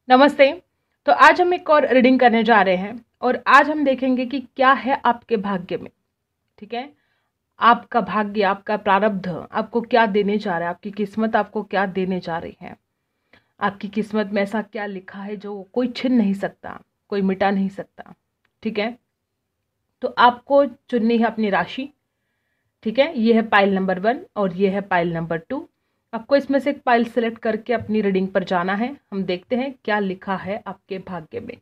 नमस्ते। तो आज हम एक और रीडिंग करने जा रहे हैं और आज हम देखेंगे कि क्या है आपके भाग्य में। ठीक है, आपका भाग्य, आपका प्रारब्ध आपको क्या देने जा रहा है, आपकी किस्मत आपको क्या देने जा रही है। आपकी किस्मत में ऐसा क्या लिखा है जो कोई छीन नहीं सकता, कोई मिटा नहीं सकता। ठीक है, तो आपको चुननी है अपनी राशि। ठीक है, ये है पाइल नंबर 1 और ये है पाइल नंबर 2। आपको इसमें से एक पाइल सेलेक्ट करके अपनी रीडिंग पर जाना है। हम देखते हैं क्या लिखा है आपके भाग्य में।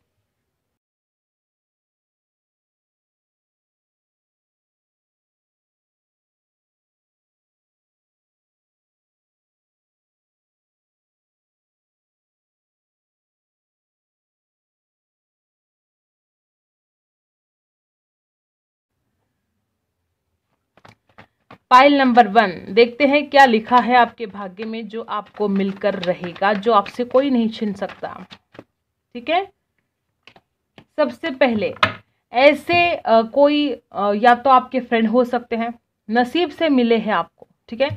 पाइल नंबर 1, देखते हैं क्या लिखा है आपके भाग्य में जो आपको मिलकर रहेगा, जो आपसे कोई नहीं छीन सकता। ठीक है, सबसे पहले ऐसे कोई या तो आपके फ्रेंड हो सकते हैं, नसीब से मिले हैं आपको। ठीक है,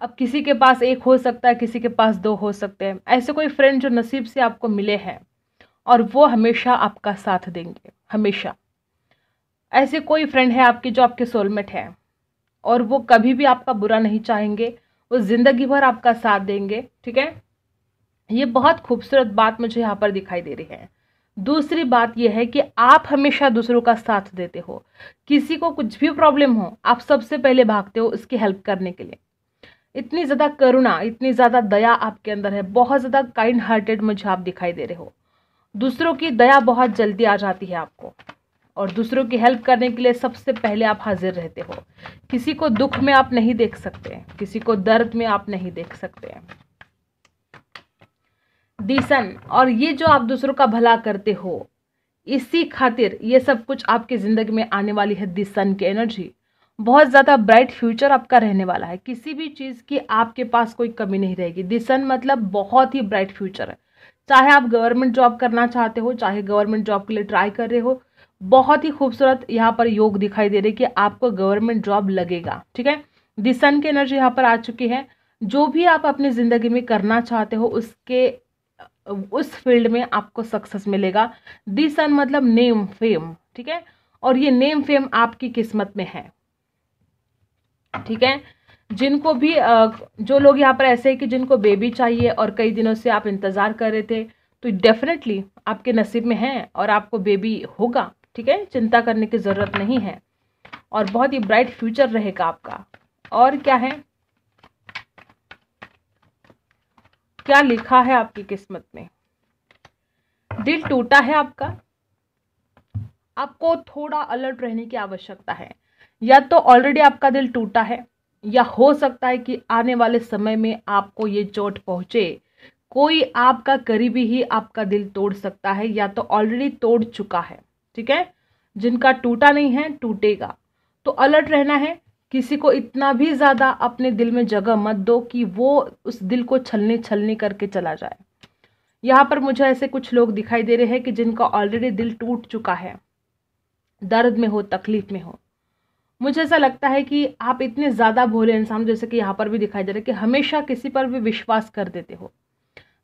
अब किसी के पास एक हो सकता है, किसी के पास 2 हो सकते हैं। ऐसे कोई फ्रेंड जो नसीब से आपको मिले हैं और वो हमेशा आपका साथ देंगे, हमेशा। ऐसे कोई फ्रेंड है आपके जो आपके सोलमेट है और वो कभी भी आपका बुरा नहीं चाहेंगे, वो जिंदगी भर आपका साथ देंगे। ठीक है, ये बहुत खूबसूरत बात मुझे यहाँ पर दिखाई दे रही है। दूसरी बात यह है कि आप हमेशा दूसरों का साथ देते हो। किसी को कुछ भी प्रॉब्लम हो, आप सबसे पहले भागते हो उसकी हेल्प करने के लिए। इतनी ज़्यादा करुणा, इतनी ज़्यादा दया आपके अंदर है, बहुत ज़्यादा काइंड हार्टेड मुझे आप दिखाई दे रहे हो। दूसरों की दया बहुत जल्दी आ जाती है आपको और दूसरों की हेल्प करने के लिए सबसे पहले आप हाजिर रहते हो। किसी को दुख में आप नहीं देख सकते, किसी को दर्द में आप नहीं देख सकते। दी सन, और ये जो आप दूसरों का भला करते हो, इसी खातिर ये सब कुछ आपकी ज़िंदगी में आने वाली है। दी सन की एनर्जी, बहुत ज़्यादा ब्राइट फ्यूचर आपका रहने वाला है। किसी भी चीज़ की आपके पास कोई कमी नहीं रहेगी। दी सन मतलब बहुत ही ब्राइट फ्यूचर है। चाहे आप गवर्नमेंट जॉब करना चाहते हो, चाहे गवर्नमेंट जॉब के लिए ट्राई कर रहे हो, बहुत ही खूबसूरत यहाँ पर योग दिखाई दे रही है कि आपको गवर्नमेंट जॉब लगेगा। ठीक है, दी सन की एनर्जी यहाँ पर आ चुकी है। जो भी आप अपनी ज़िंदगी में करना चाहते हो उसके उस फील्ड में आपको सक्सेस मिलेगा। दी सन मतलब नेम फेम। ठीक है, और ये नेम फेम आपकी किस्मत में है। ठीक है, जिनको भी जो लोग यहाँ पर ऐसे हैं कि जिनको बेबी चाहिए और कई दिनों से आप इंतज़ार कर रहे थे, तो डेफिनेटली आपके नसीब में है और आपको बेबी होगा। ठीक है, चिंता करने की ज़रूरत नहीं है और बहुत ही ब्राइट फ्यूचर रहेगा आपका। और क्या है, क्या लिखा है आपकी किस्मत में। दिल टूटा है आपका, आपको थोड़ा अलर्ट रहने की आवश्यकता है। या तो ऑलरेडी आपका दिल टूटा है, या हो सकता है कि आने वाले समय में आपको ये चोट पहुंचे। कोई आपका करीबी ही आपका दिल तोड़ सकता है या तो ऑलरेडी तोड़ चुका है। ठीक है, जिनका टूटा नहीं है टूटेगा, तो अलर्ट रहना है। किसी को इतना भी ज़्यादा अपने दिल में जगह मत दो कि वो उस दिल को छलनी छलनी करके चला जाए। यहाँ पर मुझे ऐसे कुछ लोग दिखाई दे रहे हैं कि जिनका ऑलरेडी दिल टूट चुका है, दर्द में हो, तकलीफ में हो। मुझे ऐसा लगता है कि आप इतने ज़्यादा भोले इंसान, जैसे कि यहाँ पर भी दिखाई दे रहा है कि हमेशा किसी पर भी विश्वास कर देते हो,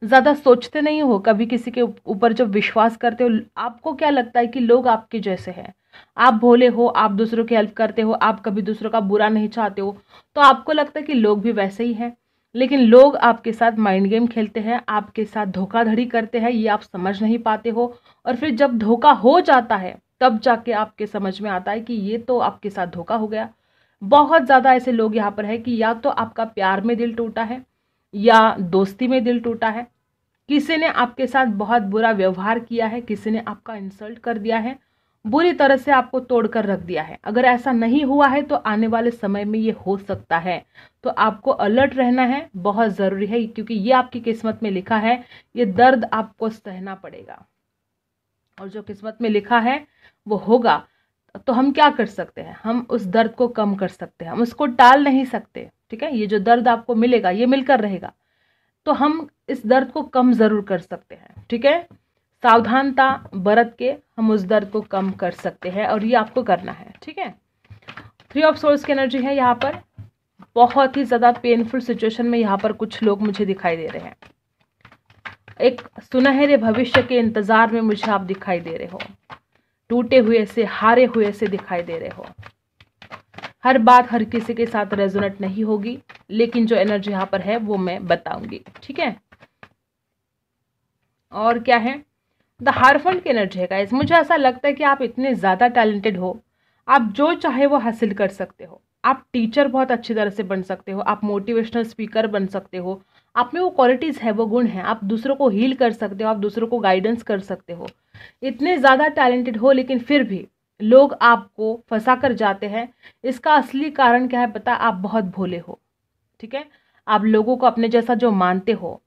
ज़्यादा सोचते नहीं हो। कभी किसी के ऊपर जब विश्वास करते हो, आपको क्या लगता है कि लोग आपके जैसे हैं। आप भोले हो, आप दूसरों की हेल्प करते हो, आप कभी दूसरों का बुरा नहीं चाहते हो, तो आपको लगता है कि लोग भी वैसे ही हैं। लेकिन लोग आपके साथ माइंड गेम खेलते हैं, आपके साथ धोखाधड़ी करते हैं, ये आप समझ नहीं पाते हो। और फिर जब धोखा हो जाता है तब जाके आपके समझ में आता है कि ये तो आपके साथ धोखा हो गया। बहुत ज़्यादा ऐसे लोग यहाँ पर है कि या तो आपका प्यार में दिल टूटा है या दोस्ती में दिल टूटा है। किसी ने आपके साथ बहुत बुरा व्यवहार किया है, किसी ने आपका इंसल्ट कर दिया है, बुरी तरह से आपको तोड़ कर रख दिया है। अगर ऐसा नहीं हुआ है तो आने वाले समय में ये हो सकता है, तो आपको अलर्ट रहना है, बहुत ज़रूरी है, क्योंकि ये आपकी किस्मत में लिखा है। ये दर्द आपको सहना पड़ेगा और जो किस्मत में लिखा है वो होगा। तो हम क्या कर सकते हैं, हम उस दर्द को कम कर सकते हैं, हम उसको टाल नहीं सकते। ठीक है, ये जो दर्द आपको मिलेगा ये मिलकर रहेगा, तो हम इस दर्द को कम ज़रूर कर सकते हैं। ठीक है, सावधानता बरत के हम उस दर्द को कम कर सकते हैं और ये आपको करना है। ठीक है, 3 ऑफ सोर्स की एनर्जी है यहाँ पर। बहुत ही ज़्यादा पेनफुल सिचुएशन में यहाँ पर कुछ लोग मुझे दिखाई दे रहे हैं। एक सुनहरे भविष्य के इंतजार में मुझे आप दिखाई दे रहे हो, टूटे हुए से, हारे हुए से दिखाई दे रहे हो। हर बात हर किसी के साथ रेजोनेट नहीं होगी, लेकिन जो एनर्जी यहाँ पर है वो मैं बताऊंगी, ठीक है। और क्या है, द हायरफेंट की एनर्जी है गाइस। मुझे ऐसा लगता है कि आप इतने ज़्यादा टैलेंटेड हो, आप जो चाहे वो हासिल कर सकते हो। आप टीचर बहुत अच्छी तरह से बन सकते हो, आप मोटिवेशनल स्पीकर बन सकते हो, आप में वो क्वालिटीज़ है, वो गुण हैं। आप दूसरों को हील कर सकते हो, आप दूसरों को गाइडेंस कर सकते हो। इतने ज़्यादा टैलेंटेड हो, लेकिन फिर भी लोग आपको फंसा कर जाते हैं। इसका असली कारण क्या है पता, आप बहुत भोले हो, ठीक है। आप लोगों को अपने जैसा जो मानते हो,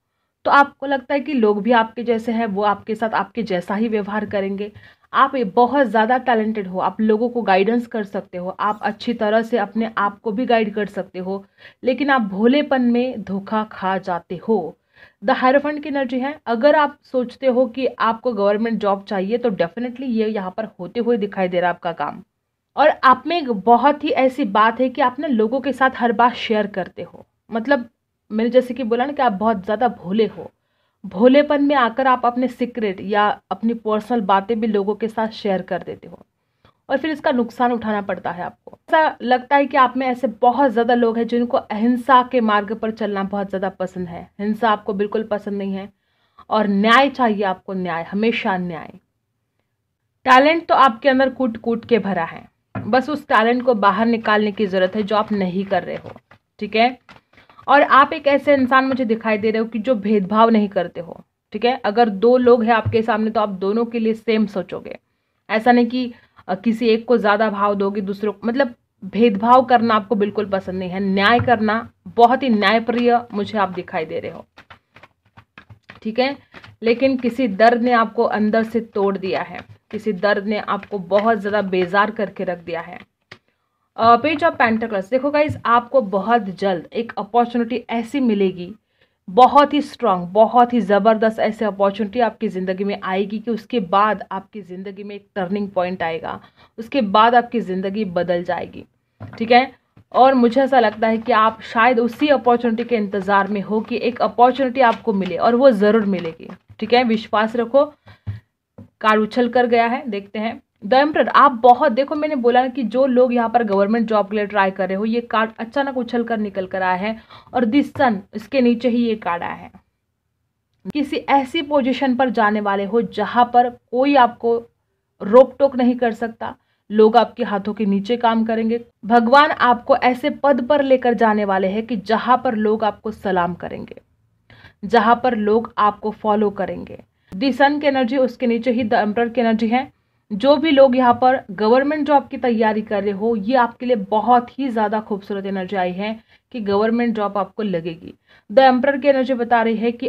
तो आपको लगता है कि लोग भी आपके जैसे हैं, वो आपके साथ आपके जैसा ही व्यवहार करेंगे। आप बहुत ज़्यादा टैलेंटेड हो, आप लोगों को गाइडेंस कर सकते हो, आप अच्छी तरह से अपने आप को भी गाइड कर सकते हो, लेकिन आप भोलेपन में धोखा खा जाते हो। द हायरफेंट की एनर्जी है। अगर आप सोचते हो कि आपको गवर्नमेंट जॉब चाहिए, तो डेफिनेटली ये यहाँ पर होते हुए दिखाई दे रहा है आपका काम। और आप में एक बहुत ही ऐसी बात है कि आप ना लोगों के साथ हर बात शेयर करते हो। मतलब मैंने जैसे कि बोला ना कि आप बहुत ज़्यादा भोले हो, भोलेपन में आकर आप अपने सीक्रेट या अपनी पर्सनल बातें भी लोगों के साथ शेयर कर देते हो, और फिर इसका नुकसान उठाना पड़ता है आपको। ऐसा लगता है कि आप में ऐसे बहुत ज़्यादा लोग हैं जिनको अहिंसा के मार्ग पर चलना बहुत ज़्यादा पसंद है। हिंसा आपको बिल्कुल पसंद नहीं है, और न्याय चाहिए आपको, न्याय, हमेशा न्याय। टैलेंट तो आपके अंदर कूट कूट के भरा है, बस उस टैलेंट को बाहर निकालने की ज़रूरत है जो आप नहीं कर रहे हो, ठीक है। और आप एक ऐसे इंसान मुझे दिखाई दे रहे हो कि जो भेदभाव नहीं करते हो, ठीक है। अगर दो लोग हैं आपके सामने, तो आप दोनों के लिए सेम सोचोगे। ऐसा नहीं कि किसी एक को ज़्यादा भाव दोगे, दूसरों को, मतलब भेदभाव करना आपको बिल्कुल पसंद नहीं है। न्याय करना, बहुत ही न्यायप्रिय मुझे आप दिखाई दे रहे हो, ठीक है। लेकिन किसी दर्द ने आपको अंदर से तोड़ दिया है, किसी दर्द ने आपको बहुत ज़्यादा बेजार करके रख दिया है। पेज ऑफ पेंटिकल्स, देखो गाइस, आपको बहुत जल्द एक अपॉर्चुनिटी ऐसी मिलेगी, बहुत ही स्ट्रांग, बहुत ही ज़बरदस्त ऐसी अपॉर्चुनिटी आपकी ज़िंदगी में आएगी कि उसके बाद आपकी ज़िंदगी में एक टर्निंग पॉइंट आएगा, उसके बाद आपकी ज़िंदगी बदल जाएगी, ठीक है। और मुझे ऐसा लगता है कि आप शायद उसी अपॉर्चुनिटी के इंतज़ार में हो कि एक अपॉर्चुनिटी आपको मिले, और वो ज़रूर मिलेगी, ठीक है। विश्वास रखो। कार्ड उछल कर गया है, देखते हैं। द एम्परर, आप बहुत, देखो मैंने बोला कि जो लोग यहाँ पर गवर्नमेंट जॉब के लिए ट्राई कर रहे हो, ये कार्ड अचानक उछल कर निकल कर आया है, और द सन, इसके नीचे ही ये कार्ड आया है। किसी ऐसी पोजीशन पर जाने वाले हो जहां पर कोई आपको रोक टोक नहीं कर सकता, लोग आपके हाथों के नीचे काम करेंगे। भगवान आपको ऐसे पद पर लेकर जाने वाले हैं कि जहां पर लोग आपको सलाम करेंगे, जहां पर लोग आपको फॉलो करेंगे। दी सन की एनर्जी, उसके नीचे ही द एम्परर की एनर्जी है। जो भी लोग यहाँ पर गवर्नमेंट जॉब की तैयारी कर रहे हो, ये आपके लिए बहुत ही ज़्यादा खूबसूरत एनर्जी आई है कि गवर्नमेंट जॉब आपको लगेगी। द एम्परर की एनर्जी बता रही है कि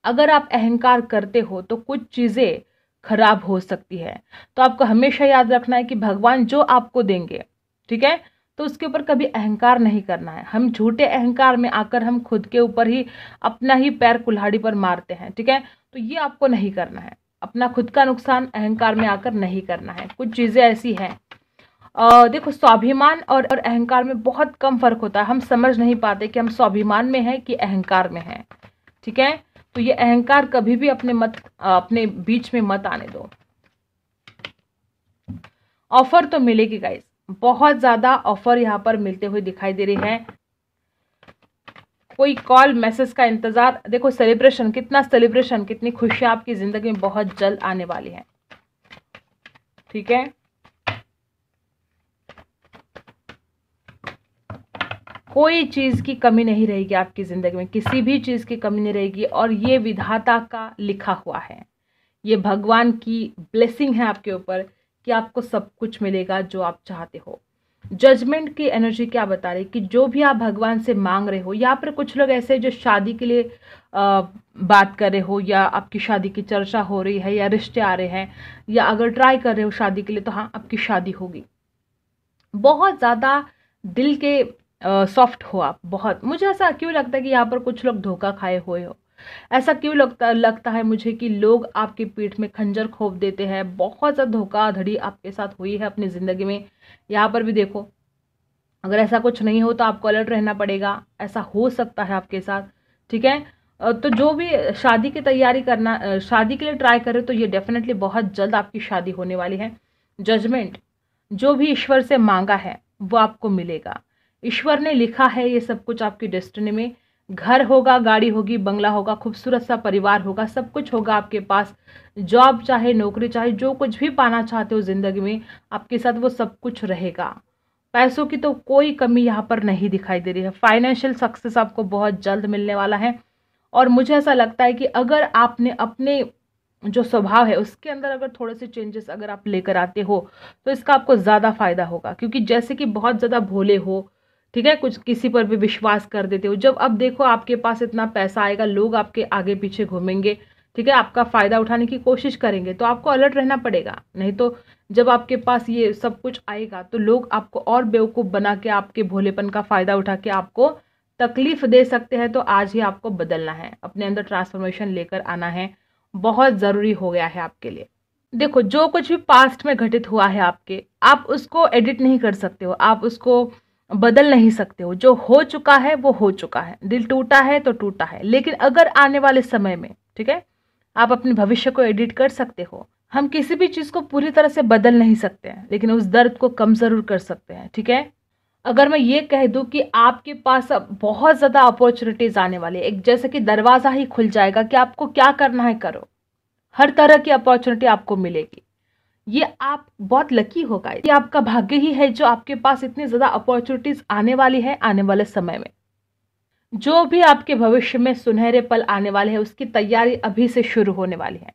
अगर आप अहंकार करते हो तो कुछ चीज़ें खराब हो सकती है। तो आपको हमेशा याद रखना है कि भगवान जो आपको देंगे, ठीक है, तो उसके ऊपर कभी अहंकार नहीं करना है। हम झूठे अहंकार में आकर हम खुद के ऊपर ही अपना ही पैर कुल्हाड़ी पर मारते हैं, ठीक है। तो ये आपको नहीं करना है, अपना खुद का नुकसान अहंकार में आकर नहीं करना है। कुछ चीज़ें ऐसी हैं, देखो, स्वाभिमान और अहंकार में बहुत कम फर्क होता है। हम समझ नहीं पाते कि हम स्वाभिमान में हैं कि अहंकार में हैं, ठीक है। तो ये अहंकार कभी भी अपने बीच में मत आने दो। ऑफर तो मिलेगी गाइस, बहुत ज्यादा ऑफर यहाँ पर मिलते हुए दिखाई दे रही है। कोई कॉल मैसेज का इंतजार, देखो सेलिब्रेशन, कितना सेलिब्रेशन, कितनी खुशियां आपकी जिंदगी में बहुत जल्द आने वाली है, ठीक है। कोई चीज की कमी नहीं रहेगी आपकी जिंदगी में, किसी भी चीज की कमी नहीं रहेगी, और ये विधाता का लिखा हुआ है, ये भगवान की ब्लेसिंग है आपके ऊपर कि आपको सब कुछ मिलेगा जो आप चाहते हो। जजमेंट की एनर्जी क्या बता रही है कि जो भी आप भगवान से मांग रहे हो, यहाँ पर कुछ लोग ऐसे जो शादी के लिए बात कर रहे हो, या आपकी शादी की चर्चा हो रही है, या रिश्ते आ रहे हैं, या अगर ट्राई कर रहे हो शादी के लिए, तो हाँ, आपकी शादी होगी। बहुत ज़्यादा दिल के सॉफ्ट हो आप, बहुत। मुझे ऐसा क्यों लगता है कि यहाँ पर कुछ लोग धोखा खाए हुए हो। ऐसा क्यों लगता है मुझे कि लोग आपकी पीठ में खंजर खोप देते हैं। बहुत ज़्यादा धोखाधड़ी आपके साथ हुई है अपनी ज़िंदगी में। यहाँ पर भी देखो, अगर ऐसा कुछ नहीं हो तो आपको अलर्ट रहना पड़ेगा, ऐसा हो सकता है आपके साथ, ठीक है। तो जो भी शादी की तैयारी करना, शादी के लिए ट्राई करे, तो ये डेफिनेटली बहुत जल्द आपकी शादी होने वाली है। जजमेंट, जो भी ईश्वर से मांगा है वो आपको मिलेगा। ईश्वर ने लिखा है ये सब कुछ आपकी डेस्टिनी में। घर होगा, गाड़ी होगी, बंगला होगा, खूबसूरत सा परिवार होगा, सब कुछ होगा आपके पास। जॉब चाहे नौकरी चाहे जो कुछ भी पाना चाहते हो ज़िंदगी में, आपके साथ वो सब कुछ रहेगा। पैसों की तो कोई कमी यहाँ पर नहीं दिखाई दे रही है। फाइनेंशियल सक्सेस आपको बहुत जल्द मिलने वाला है। और मुझे ऐसा लगता है कि अगर आपने अपने जो स्वभाव है उसके अंदर अगर थोड़े से चेंजेस अगर आप लेकर आते हो, तो इसका आपको ज़्यादा फायदा होगा। क्योंकि जैसे कि बहुत ज़्यादा भोले हो, ठीक है, कुछ किसी पर भी विश्वास कर देते हो, जब अब देखो आपके पास इतना पैसा आएगा, लोग आपके आगे पीछे घूमेंगे, ठीक है, आपका फ़ायदा उठाने की कोशिश करेंगे, तो आपको अलर्ट रहना पड़ेगा। नहीं तो जब आपके पास ये सब कुछ आएगा तो लोग आपको और बेवकूफ़ बना के आपके भोलेपन का फ़ायदा उठा के आपको तकलीफ दे सकते हैं। तो आज ही आपको बदलना है, अपने अंदर ट्रांसफॉर्मेशन लेकर आना है, बहुत ज़रूरी हो गया है आपके लिए। देखो, जो कुछ भी पास्ट में घटित हुआ है आपके, आप उसको एडिट नहीं कर सकते हो, आप उसको बदल नहीं सकते हो। जो हो चुका है वो हो चुका है, दिल टूटा है तो टूटा है। लेकिन अगर आने वाले समय में, ठीक है, आप अपने भविष्य को एडिट कर सकते हो। हम किसी भी चीज़ को पूरी तरह से बदल नहीं सकते हैं, लेकिन उस दर्द को कम ज़रूर कर सकते हैं, ठीक है। अगर मैं ये कह दूं कि आपके पास अब बहुत ज़्यादा अपॉर्चुनिटीज़ आने वाली है, एक जैसे कि दरवाज़ा ही खुल जाएगा कि आपको क्या करना है करो, हर तरह की अपॉर्चुनिटी आपको मिलेगी। ये आप बहुत लकी होगा, ये आपका भाग्य ही है जो आपके पास इतनी ज़्यादा अपॉर्चुनिटीज़ आने वाली है आने वाले समय में। जो भी आपके भविष्य में सुनहरे पल आने वाले हैं उसकी तैयारी अभी से शुरू होने वाली है।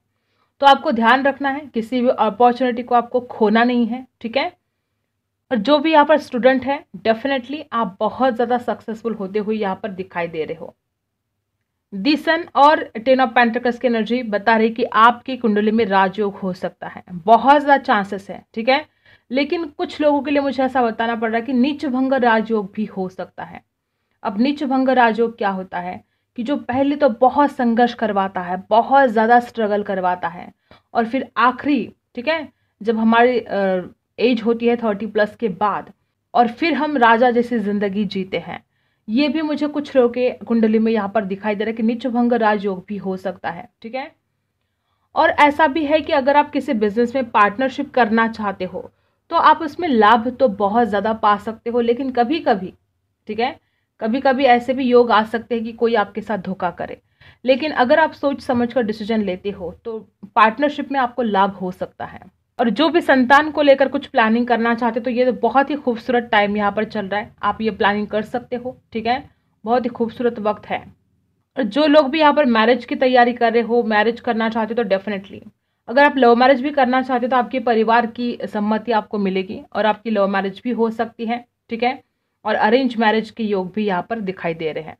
तो आपको ध्यान रखना है, किसी भी अपॉर्चुनिटी को आपको खोना नहीं है, ठीक है। और जो भी यहाँ पर स्टूडेंट है, डेफिनेटली आप बहुत ज़्यादा सक्सेसफुल होते हुए यहाँ पर दिखाई दे रहे हो। दी सन और 10 ऑफ पेंटिकल्स की एनर्जी बता रही कि आपकी कुंडली में राजयोग हो सकता है, बहुत ज़्यादा चांसेस है, ठीक है। लेकिन कुछ लोगों के लिए मुझे ऐसा बताना पड़ रहा है कि नीच भंग राजयोग भी हो सकता है। अब नीच भंग राजयोग क्या होता है कि जो पहले तो बहुत संघर्ष करवाता है, बहुत ज़्यादा स्ट्रगल करवाता है, और फिर आखिरी, ठीक है, जब हमारी एज होती है 30+ के बाद, और फिर हम राजा जैसी जिंदगी जीते हैं। ये भी मुझे कुछ लोगों के कुंडली में यहाँ पर दिखाई दे रहा है कि नीच भंग राजयोग भी हो सकता है, ठीक है। और ऐसा भी है कि अगर आप किसी बिजनेस में पार्टनरशिप करना चाहते हो तो आप उसमें लाभ तो बहुत ज़्यादा पा सकते हो, लेकिन कभी कभी, ठीक है, कभी कभी ऐसे भी योग आ सकते हैं कि कोई आपके साथ धोखा करे। लेकिन अगर आप सोच समझ कर डिसीजन लेते हो तो पार्टनरशिप में आपको लाभ हो सकता है। और जो भी संतान को लेकर कुछ प्लानिंग करना चाहते तो ये तो बहुत ही खूबसूरत टाइम यहाँ पर चल रहा है, आप ये प्लानिंग कर सकते हो, ठीक है, बहुत ही खूबसूरत वक्त है। और जो लोग भी यहाँ पर मैरिज की तैयारी कर रहे हो, मैरिज करना चाहते हो, तो डेफिनेटली अगर आप लव मैरिज भी करना चाहते हो तो आपके परिवार की सम्मति आपको मिलेगी और आपकी लव मैरिज भी हो सकती है, ठीक है। और अरेंज मैरिज के योग भी यहाँ पर दिखाई दे रहे हैं।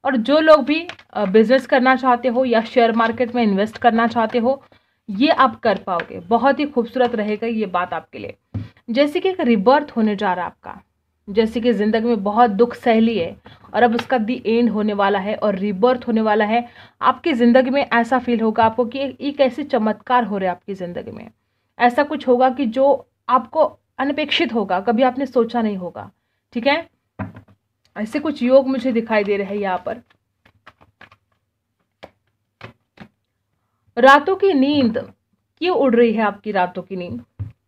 और जो लोग भी बिजनेस करना चाहते हो या शेयर मार्केट में इन्वेस्ट करना चाहते हो, ये आप कर पाओगे, बहुत ही खूबसूरत रहेगा ये बात आपके लिए। जैसे कि एक रिबर्थ होने जा रहा है आपका, जैसे कि ज़िंदगी में बहुत दुख सह लिए और अब उसका दी एंड होने वाला है और रिबर्थ होने वाला है। आपकी ज़िंदगी में ऐसा फील होगा आपको कि एक ऐसे चमत्कार हो रहे हैं आपकी ज़िंदगी में, ऐसा कुछ होगा कि जो आपको अनपेक्षित होगा, कभी आपने सोचा नहीं होगा, ठीक है। ऐसे कुछ योग मुझे दिखाई दे रहे हैं यहाँ पर। रातों की नींद क्यों उड़ रही है आपकी? रातों की नींद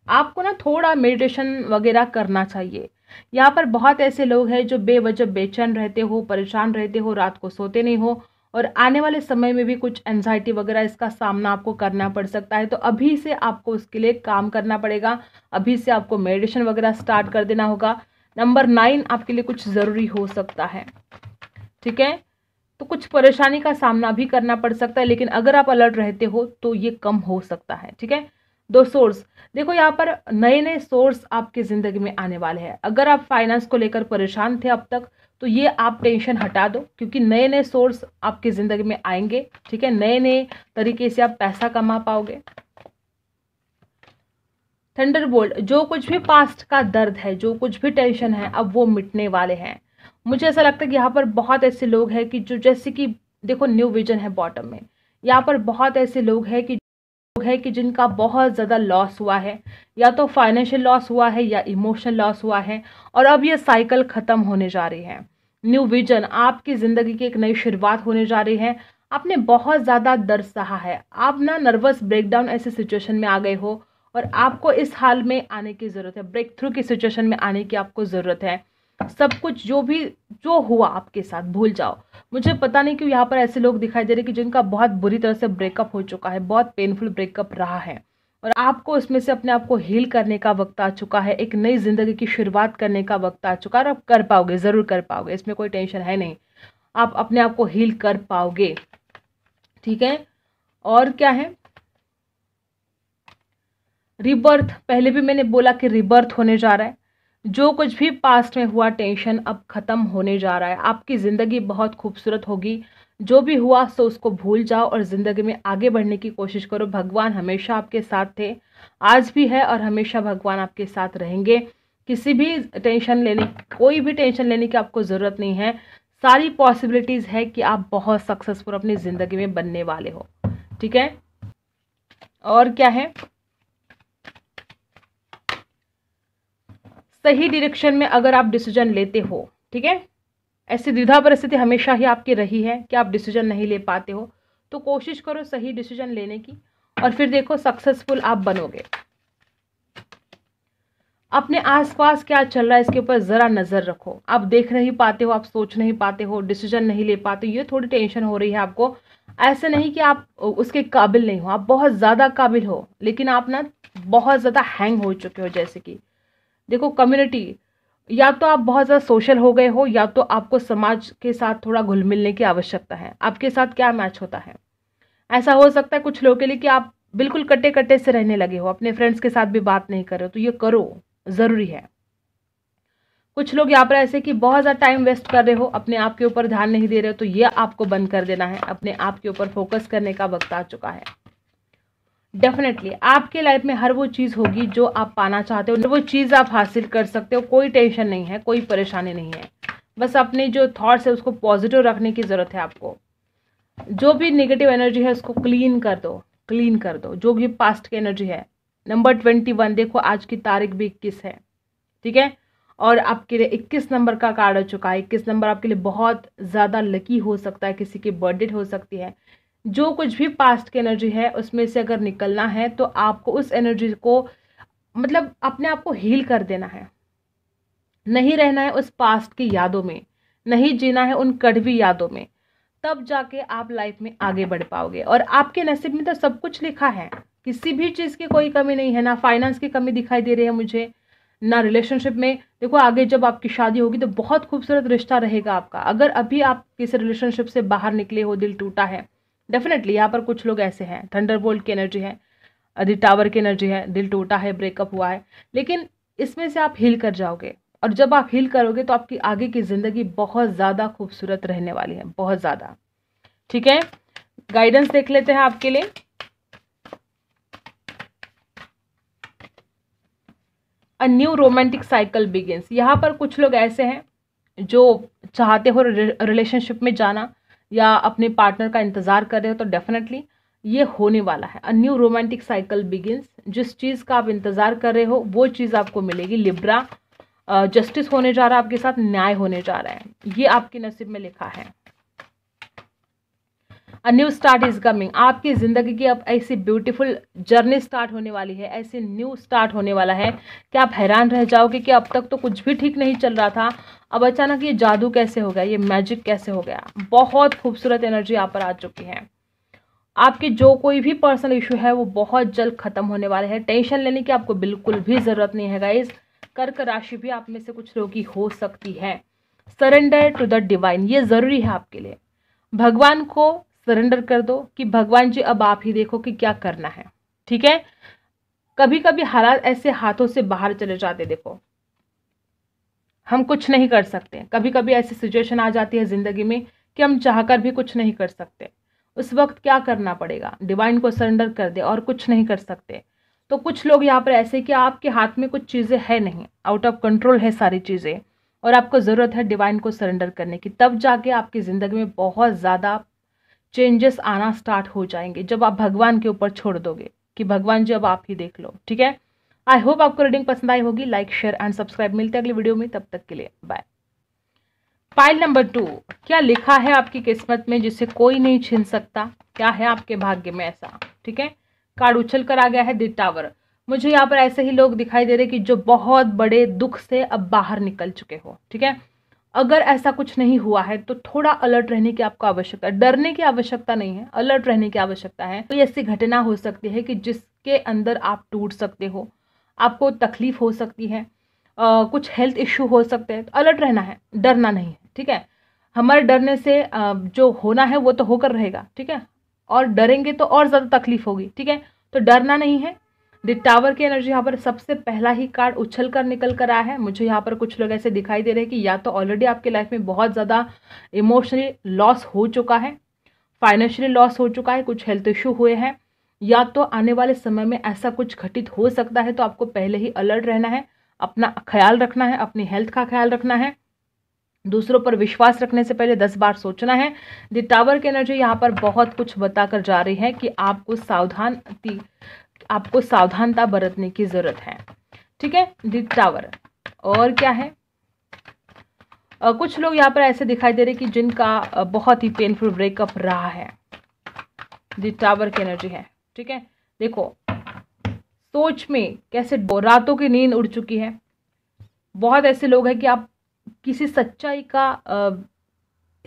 आपको ना थोड़ा मेडिटेशन वगैरह करना चाहिए। यहाँ पर बहुत ऐसे लोग हैं जो बेवजह बेचैन रहते हो, परेशान रहते हो, रात को सोते नहीं हो, और आने वाले समय में भी कुछ एंजाइटी वगैरह इसका सामना आपको करना पड़ सकता है। तो अभी से आपको उसके लिए काम करना पड़ेगा, अभी से आपको मेडिटेशन वगैरह स्टार्ट कर देना होगा। नंबर 9 आपके लिए कुछ ज़रूरी हो सकता है, ठीक है। तो कुछ परेशानी का सामना भी करना पड़ सकता है, लेकिन अगर आप अलर्ट रहते हो तो ये कम हो सकता है, ठीक है। 2 सोर्स, देखो यहाँ पर नए नए सोर्स आपकी ज़िंदगी में आने वाले हैं। अगर आप फाइनेंस को लेकर परेशान थे अब तक, तो ये आप टेंशन हटा दो, क्योंकि नए नए सोर्स आपकी ज़िंदगी में आएंगे, ठीक है। नए नए तरीके से आप पैसा कमा पाओगे। थंडरबोल्ट, जो कुछ भी पास्ट का दर्द है, जो कुछ भी टेंशन है, अब वो मिटने वाले हैं। मुझे ऐसा लगता है कि यहाँ पर बहुत ऐसे लोग हैं कि जो, जैसे कि देखो न्यू विजन है बॉटम में, यहाँ पर बहुत ऐसे लोग हैं कि जिनका बहुत ज़्यादा लॉस हुआ है, या तो फाइनेंशियल लॉस हुआ है या इमोशनल लॉस हुआ है, और अब ये साइकिल ख़त्म होने जा रही है। न्यू विजन, आपकी ज़िंदगी की एक नई शुरुआत होने जा रही है। आपने बहुत ज़्यादा दर्द सहा है, आप ना नर्वस ब्रेकडाउन ऐसे सिचुएशन में आ गए हो और आपको इस हाल में आने की ज़रूरत है, ब्रेक थ्रू की सिचुएशन में आने की आपको ज़रूरत है। सब कुछ जो हुआ आपके साथ भूल जाओ। मुझे पता नहीं क्यों यहाँ पर ऐसे लोग दिखाई दे रहे कि जिनका बहुत बुरी तरह से ब्रेकअप हो चुका है, बहुत पेनफुल ब्रेकअप रहा है और आपको इसमें से अपने आप को हील करने का वक्त आ चुका है, एक नई जिंदगी की शुरुआत करने का वक्त आ चुका है और आप कर पाओगे, ज़रूर कर पाओगे, इसमें कोई टेंशन है नहीं। आप अपने आप को हील कर पाओगे, ठीक है। और क्या है, रिबर्थ, पहले भी मैंने बोला कि रिबर्थ होने जा रहा है। जो कुछ भी पास्ट में हुआ टेंशन अब खत्म होने जा रहा है, आपकी ज़िंदगी बहुत खूबसूरत होगी। जो भी हुआ सो उसको भूल जाओ और ज़िंदगी में आगे बढ़ने की कोशिश करो। भगवान हमेशा आपके साथ थे, आज भी है और हमेशा भगवान आपके साथ रहेंगे। किसी भी टेंशन लेने, कोई भी टेंशन लेने की आपको ज़रूरत नहीं है। सारी पॉसिबिलिटीज़ है कि आप बहुत सक्सेसफुल अपनी ज़िंदगी में बनने वाले हो, ठीक है। और क्या है, सही डायरेक्शन में अगर आप डिसीजन लेते हो, ठीक है, ऐसी द्विधा परिस्थिति हमेशा ही आपकी रही है कि आप डिसीजन नहीं ले पाते हो, तो कोशिश करो सही डिसीजन लेने की और फिर देखो सक्सेसफुल आप बनोगे। अपने आसपास क्या चल रहा है इसके ऊपर ज़रा नज़र रखो। आप देख नहीं पाते हो, आप सोच नहीं पाते हो, डिसीजन नहीं ले पाते, ये थोड़ी टेंशन हो रही है आपको। ऐसे नहीं कि आप उसके काबिल नहीं हो, आप बहुत ज़्यादा काबिल हो, लेकिन आप ना बहुत ज़्यादा हैंग हो चुके हो। जैसे कि देखो, कम्युनिटी, या तो आप बहुत ज़्यादा सोशल हो गए हो या तो आपको समाज के साथ थोड़ा घुल मिलने की आवश्यकता है। आपके साथ क्या मैच होता है, ऐसा हो सकता है कुछ लोगों के लिए कि आप बिल्कुल कट्टे कट्टे से रहने लगे हो, अपने फ्रेंड्स के साथ भी बात नहीं कर रहे हो, तो ये करो, ज़रूरी है। कुछ लोग यहाँ पर ऐसे कि बहुत ज़्यादा टाइम वेस्ट कर रहे हो, अपने आप के ऊपर ध्यान नहीं दे रहे हो, तो ये आपको बंद कर देना है। अपने आप के ऊपर फोकस करने का वक्त आ चुका है। डेफिनेटली आपके लाइफ में हर वो चीज़ होगी जो आप पाना चाहते हो, वो चीज़ आप हासिल कर सकते हो। कोई टेंशन नहीं है, कोई परेशानी नहीं है, बस अपने जो थॉट्स है उसको पॉजिटिव रखने की ज़रूरत है आपको। जो भी नेगेटिव एनर्जी है उसको क्लीन कर दो, क्लीन कर दो, जो भी पास्ट की एनर्जी है। नंबर 21, देखो आज की तारीख भी 21 है, ठीक है, और आपके लिए 21 नंबर का कार्ड आ चुका है। 21 नंबर आपके लिए बहुत ज़्यादा लकी हो सकता है, किसी की बर्थडे हो सकती है। जो कुछ भी पास्ट की एनर्जी है उसमें से अगर निकलना है तो आपको उस एनर्जी को, मतलब अपने आप को हील कर देना है। नहीं रहना है उस पास्ट की यादों में, नहीं जीना है उन कड़वी यादों में, तब जाके आप लाइफ में आगे बढ़ पाओगे। और आपके नसीब में तो सब कुछ लिखा है, किसी भी चीज़ की कोई कमी नहीं है। ना फाइनेंस की कमी दिखाई दे रही है मुझे, ना रिलेशनशिप में। देखो आगे जब आपकी शादी होगी तो बहुत खूबसूरत रिश्ता रहेगा आपका। अगर अभी आप किसी रिलेशनशिप से बाहर निकले हो, दिल टूटा है, डेफिनेटली यहाँ पर कुछ लोग ऐसे हैं, थंडरबोल्ट की एनर्जी है, अधि टावर की एनर्जी है, दिल टूटा है, ब्रेकअप हुआ है, लेकिन इसमें से आप हील कर जाओगे। और जब आप हील करोगे तो आपकी आगे की ज़िंदगी बहुत ज़्यादा खूबसूरत रहने वाली है, बहुत ज़्यादा, ठीक है। गाइडेंस देख लेते हैं आपके लिए। A new romantic cycle begins. यहाँ पर कुछ लोग ऐसे हैं जो चाहते हो रिलेशनशिप में जाना या अपने पार्टनर का इंतज़ार कर रहे हो, तो डेफिनेटली ये होने वाला है। A new romantic cycle begins, जिस चीज़ का आप इंतज़ार कर रहे हो वो चीज़ आपको मिलेगी। लिब्रा, जस्टिस होने जा रहा है आपके साथ, न्याय होने जा रहा है, ये आपके नसीब में लिखा है। A new start is coming, आपकी ज़िंदगी की अब ऐसी ब्यूटीफुल जर्नी स्टार्ट होने वाली है, ऐसे न्यू स्टार्ट होने वाला है कि आप हैरान रह जाओगे कि अब तक तो कुछ भी ठीक नहीं चल रहा था, अब अचानक ये जादू कैसे हो गया, ये मैजिक कैसे हो गया। बहुत खूबसूरत एनर्जी यहाँ पर आ चुकी है। आपके जो कोई भी पर्सनल इशू है वो बहुत जल्द खत्म होने वाले हैं। टेंशन लेने की आपको बिल्कुल भी ज़रूरत नहीं है गाइज। कर्क राशि भी आप में से कुछ लोगों की हो सकती है। सरेंडर टू द डिवाइन, ये ज़रूरी है आपके लिए। भगवान को सरेंडर कर दो कि भगवान जी अब आप ही देखो कि क्या करना है, ठीक है। कभी कभी हालात ऐसे हाथों से बाहर चले जाते, देखो हम कुछ नहीं कर सकते। कभी कभी ऐसी सिचुएशन आ जाती है ज़िंदगी में कि हम चाहकर भी कुछ नहीं कर सकते। उस वक्त क्या करना पड़ेगा, डिवाइन को सरेंडर कर दे और कुछ नहीं कर सकते। तो कुछ लोग यहाँ पर ऐसे कि आपके हाथ में कुछ चीज़ें है नहीं, आउट ऑफ कंट्रोल है सारी चीज़ें, और आपको ज़रूरत है डिवाइन को सरेंडर करने की। तब जाके आपकी ज़िंदगी में बहुत ज़्यादा चेंजेस आना स्टार्ट हो जाएंगे जब आप भगवान के ऊपर छोड़ दोगे कि भगवान जी अब आप ही देख लो, ठीक है। आई होप आपको रीडिंग पसंद आई होगी। Like, share and subscribe. मिलते हैं अगली वीडियो में, तब तक के लिए बाय। पाइल नंबर 2, क्या लिखा है आपकी किस्मत में जिसे कोई नहीं छीन सकता? क्या है आपके भाग्य में ऐसा? ठीक है, कार्ड उछल कर आ गया है द टावर। मुझे यहाँ पर ऐसे ही लोग दिखाई दे रहे कि जो बहुत बड़े दुख से अब बाहर निकल चुके हो। ठीक है, अगर ऐसा कुछ नहीं हुआ है तो थोड़ा अलर्ट रहने की आपको आवश्यकता है, डरने की आवश्यकता नहीं है, अलर्ट रहने की आवश्यकता है। कोई ऐसी घटना हो सकती है कि जिसके अंदर आप टूट सकते हो, आपको तकलीफ हो सकती है, कुछ हेल्थ इश्यू हो सकते हैं, तो अलर्ट रहना है, डरना नहीं है। ठीक है, हमारे डरने से जो होना है वो तो होकर रहेगा। ठीक है, और डरेंगे तो और ज़्यादा तकलीफ होगी। ठीक है, तो डरना नहीं है। द टावर की एनर्जी यहाँ पर सबसे पहला ही कार्ड उछल कर निकल कर आया है। मुझे यहाँ पर कुछ लोग ऐसे दिखाई दे रहे हैं कि या तो ऑलरेडी आपके लाइफ में बहुत ज़्यादा इमोशनली लॉस हो चुका है, फाइनेंशियली लॉस हो चुका है, कुछ हेल्थ इशू हुए हैं, या तो आने वाले समय में ऐसा कुछ घटित हो सकता है। तो आपको पहले ही अलर्ट रहना है, अपना ख्याल रखना है, अपनी हेल्थ का ख्याल रखना है, दूसरों पर विश्वास रखने से पहले 10 बार सोचना है। द टावर की एनर्जी यहाँ पर बहुत कुछ बताकर जा रही है कि आपको सावधानता बरतने की जरूरत है। ठीक है, द टावर। और क्या है, कुछ लोग यहाँ पर ऐसे दिखाई दे रहे कि जिनका बहुत ही पेनफुल ब्रेकअप रहा है। द टावर की एनर्जी है। ठीक है, देखो सोच में कैसे रातों की नींद उड़ चुकी है। बहुत ऐसे लोग हैं कि आप किसी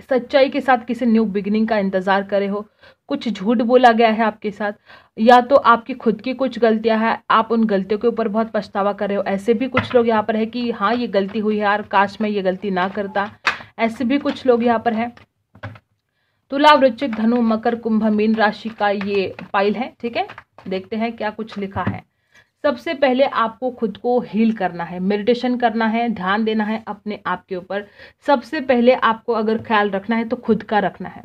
सच्चाई के साथ किसी न्यू बिगिनिंग का इंतजार करे हो, कुछ झूठ बोला गया है आपके साथ, या तो आपकी खुद की कुछ गलतियां हैं, आप उन गलतियों के ऊपर बहुत पछतावा कर रहे हो। ऐसे भी कुछ लोग यहाँ पर है कि हाँ ये गलती हुई है यार, काश मैं ये गलती ना करता। ऐसे भी कुछ लोग यहाँ पर है। तुला, वृश्चिक, धनु, मकर, कुंभ, मीन राशि का ये पाइल है। ठीक है, देखते हैं क्या कुछ लिखा है। सबसे पहले आपको खुद को हील करना है, मेडिटेशन करना है, ध्यान देना है अपने आप के ऊपर। सबसे पहले आपको अगर ख्याल रखना है तो खुद का रखना है,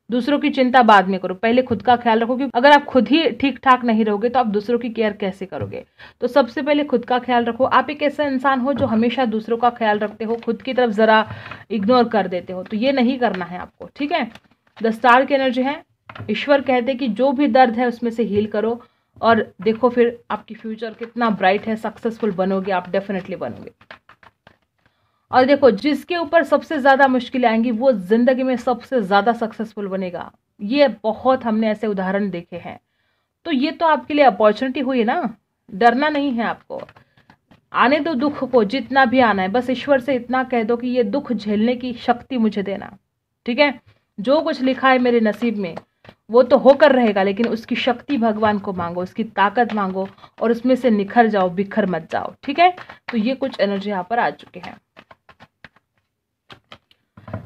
दूसरों की चिंता बाद में करो, पहले खुद का ख्याल रखो। क्योंकि अगर आप खुद ही ठीक ठाक नहीं रहोगे तो आप दूसरों की केयर कैसे करोगे? तो सबसे पहले खुद का ख्याल रखो। आप एक ऐसा इंसान हो जो हमेशा दूसरों का ख्याल रखते हो, खुद की तरफ जरा इग्नोर कर देते हो, तो ये नहीं करना है आपको। ठीक है, द स्टार की एनर्जी है। ईश्वर कहते हैं कि जो भी दर्द है उसमें से हील करो, और देखो फिर आपकी फ्यूचर कितना ब्राइट है, सक्सेसफुल बनोगे आप, डेफिनेटली बनोगे। और देखो जिसके ऊपर सबसे ज्यादा मुश्किलें आएंगी वो जिंदगी में सबसे ज्यादा सक्सेसफुल बनेगा। ये बहुत हमने ऐसे उदाहरण देखे हैं। तो ये तो आपके लिए अपॉर्चुनिटी हुई ना, डरना नहीं है आपको। आने दो दुख को, जितना भी आना है, बस ईश्वर से इतना कह दो कि ये दुख झेलने की शक्ति मुझे देना। ठीक है, जो कुछ लिखा है मेरे नसीब में वो तो होकर रहेगा, लेकिन उसकी शक्ति भगवान को मांगो, उसकी ताकत मांगो, और उसमें से निखर जाओ, बिखर मत जाओ। ठीक है, तो ये कुछ एनर्जी यहाँ पर आ चुके हैं।